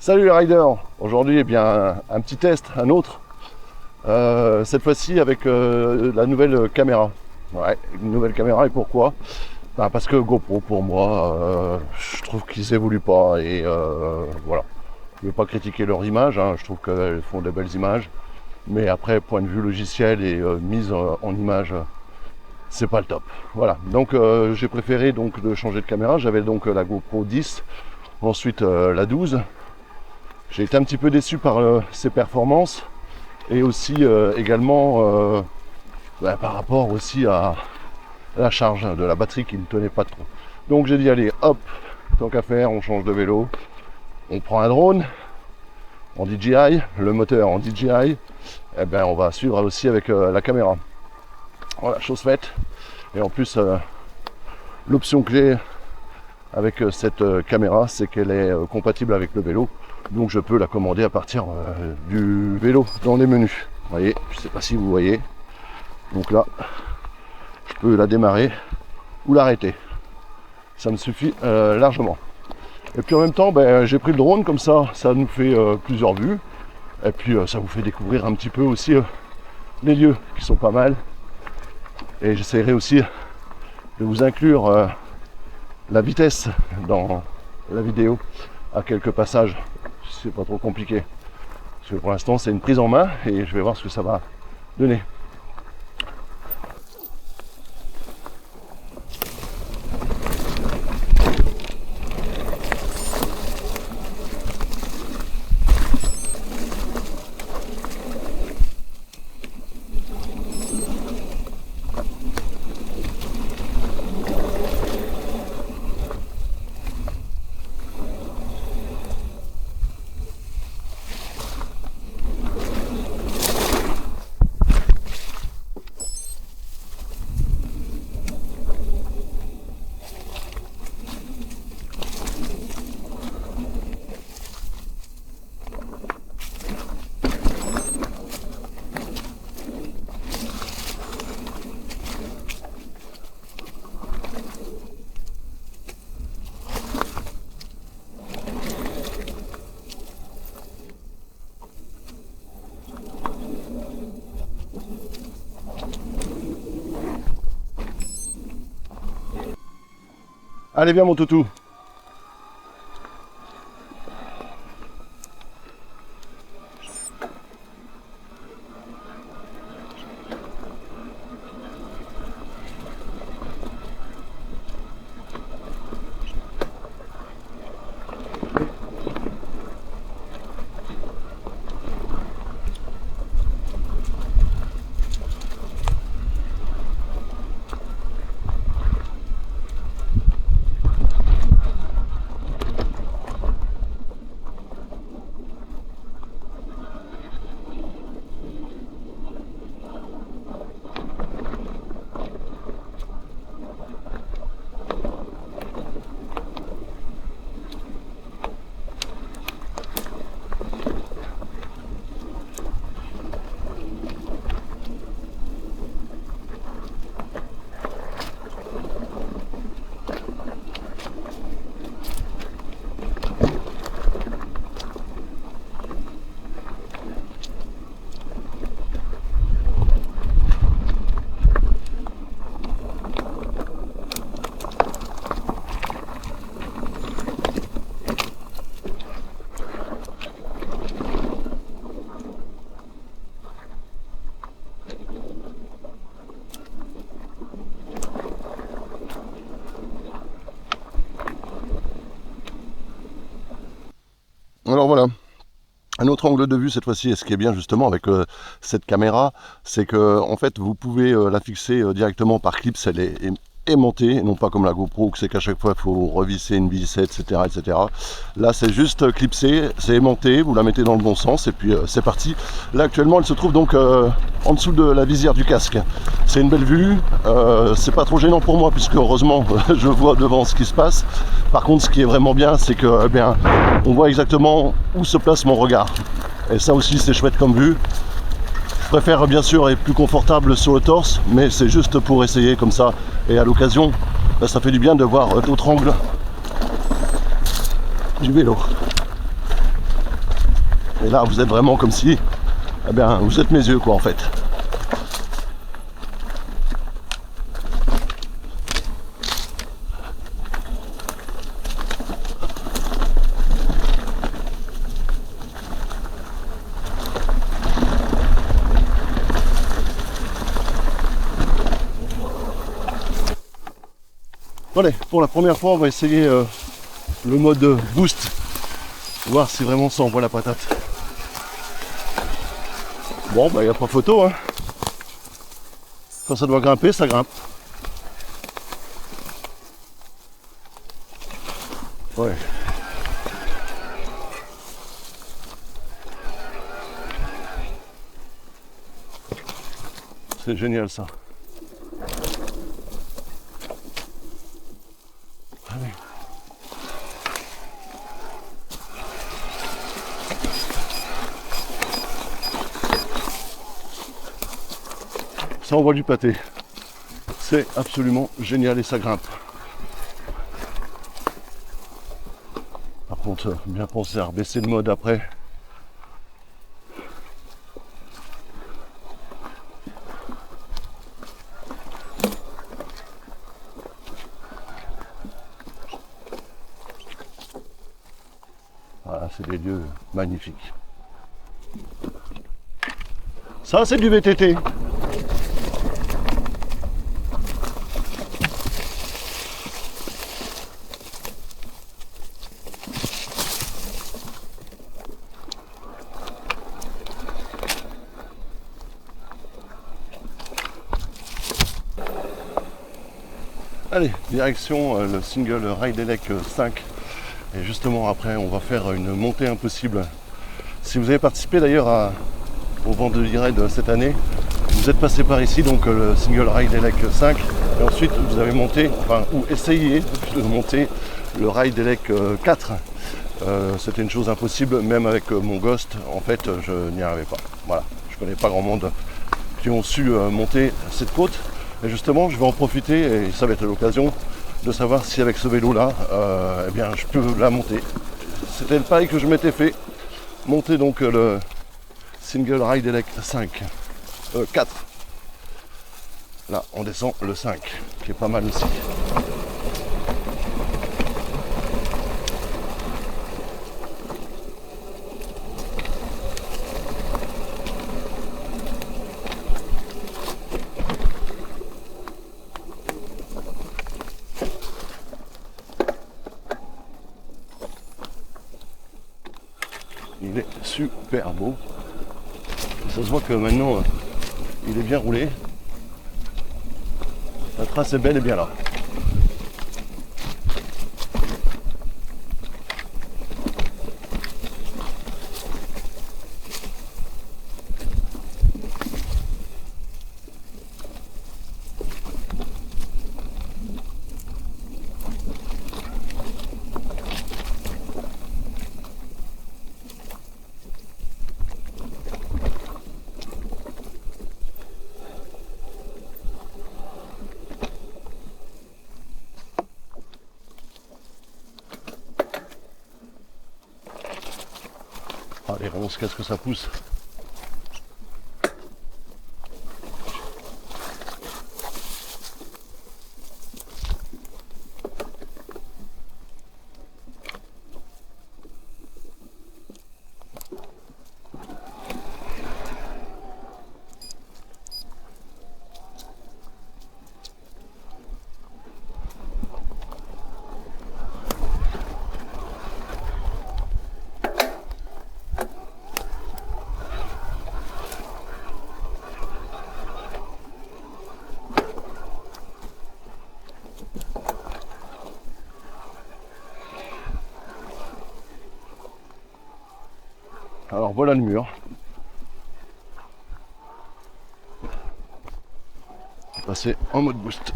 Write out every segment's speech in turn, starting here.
Salut les riders. Aujourd'hui eh bien un petit test, un autre. Cette fois-ci avec la nouvelle caméra. Ouais, une nouvelle caméra. Et pourquoi? Parce que GoPro pour moi, je trouve qu'ils évoluent pas. Et voilà. Je ne veux pas critiquer leur image, hein. Je trouve qu'elles font de belles images. Mais après, point de vue logiciel et mise en image, c'est pas le top. Voilà. Donc j'ai préféré donc de changer de caméra. J'avais donc la GoPro 10, ensuite la 12. J'ai été un petit peu déçu par ses performances et aussi également par rapport aussi à la charge de la batterie qui ne tenait pas trop. Donc j'ai dit allez hop, tant qu'à faire, on change de vélo, on prend un drone en DJI, le moteur en DJI, et ben on va suivre aussi avec la caméra. Voilà, chose faite. Et en plus l'option que j'ai avec cette caméra, c'est qu'elle est compatible avec le vélo. Donc je peux la commander à partir du vélo dans les menus. Vous voyez, je ne sais pas si vous voyez. Donc là, je peux la démarrer ou l'arrêter. Ça me suffit largement. Et puis en même temps, j'ai pris le drone comme ça nous fait plusieurs vues. Et puis ça vous fait découvrir un petit peu aussi les lieux qui sont pas mal. Et j'essaierai aussi de vous inclure la vitesse dans la vidéo à quelques passages. C'est pas trop compliqué. Parce que pour l'instant, c'est une prise en main et je vais voir ce que ça va donner. Allez, viens mon toutou. Alors voilà, un autre angle de vue cette fois-ci, et ce qui est bien justement avec cette caméra, c'est que en fait vous pouvez la fixer directement par clips, elle est aimantée, non pas comme la GoPro, que c'est qu'à chaque fois il faut revisser une vis, etc. etc. Là c'est juste clipsé, c'est aimanté, vous la mettez dans le bon sens et puis c'est parti. Là actuellement elle se trouve donc en dessous de la visière du casque. C'est une belle vue, c'est pas trop gênant pour moi puisque heureusement je vois devant ce qui se passe. Par contre ce qui est vraiment bien c'est que on voit exactement où se place mon regard. Et ça aussi c'est chouette comme vue. Je préfère bien sûr être plus confortable sur le torse, mais c'est juste pour essayer comme ça. Et à l'occasion, ça fait du bien de voir d'autres angles du vélo. Et là, vous êtes vraiment comme si, eh bien, vous êtes mes yeux, quoi, en fait. Bon, allez, pour la première fois, on va essayer le mode boost. Voir si vraiment ça envoie la patate. Bon, bah, il n'y a pas photo, hein. Quand ça doit grimper, ça grimpe. Ouais. C'est génial, ça. Allez. Ça envoie du pâté. C'est absolument génial et ça grimpe. Par contre, bien penser à rebaisser le mode après. Voilà, c'est des lieux magnifiques. Ça, c'est du VTT. Allez, direction le single Ride-Elec 5. Et justement après, on va faire une montée impossible. Si vous avez participé d'ailleurs au Vendée Ride cette année, vous êtes passé par ici, donc le single Ride-Elec 5. Et ensuite, vous avez monté, enfin, ou essayé de monter le Ride-Elec 4. C'était une chose impossible, même avec mon Ghost. En fait, je n'y arrivais pas. Voilà, je connais pas grand monde qui ont su monter cette côte. Et justement, je vais en profiter, et ça va être l'occasion de savoir si avec ce vélo-là, eh bien, je peux la monter. C'était le pari que je m'étais fait. Monter donc le single Ride-Elec 5. 4. Là, on descend le 5, qui est pas mal aussi. Il est super beau. Et ça se voit que maintenant, il est bien roulé. La trace est bel et bien là. Ah, les ronces, qu'est-ce que ça pousse. Alors voilà le mur. On va passer en mode boost.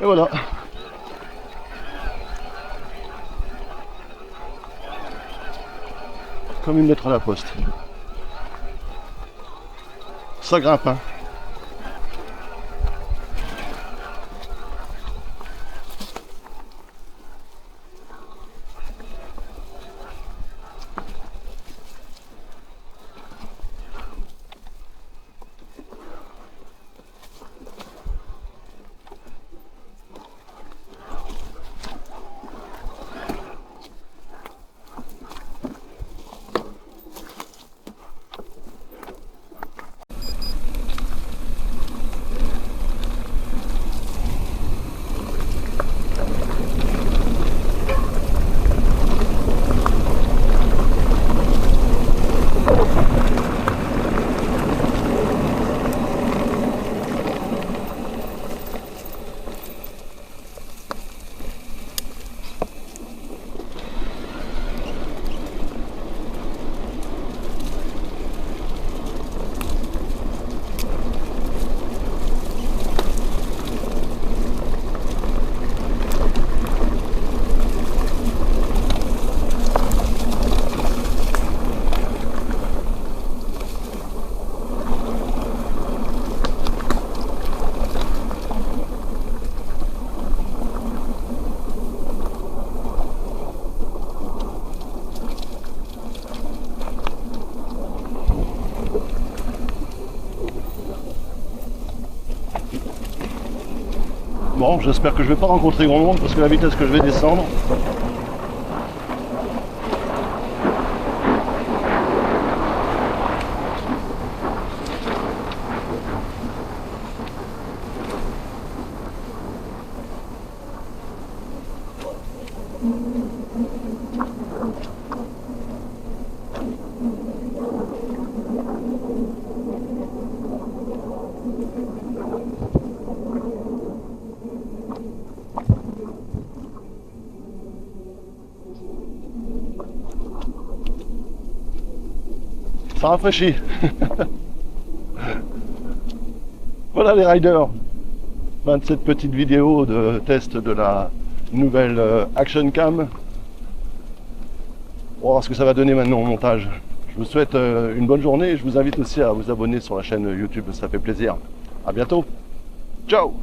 Et voilà. Comme une lettre à la poste. Ça grimpe, hein. Bon, j'espère que je vais pas rencontrer grand monde parce que la vitesse que je vais descendre. Ça rafraîchit. Voilà les riders. Fin de cette petite vidéo de test de la nouvelle Action Cam. On va voir ce que ça va donner maintenant au montage. Je vous souhaite une bonne journée et je vous invite aussi à vous abonner sur la chaîne YouTube, ça fait plaisir. À bientôt. Ciao.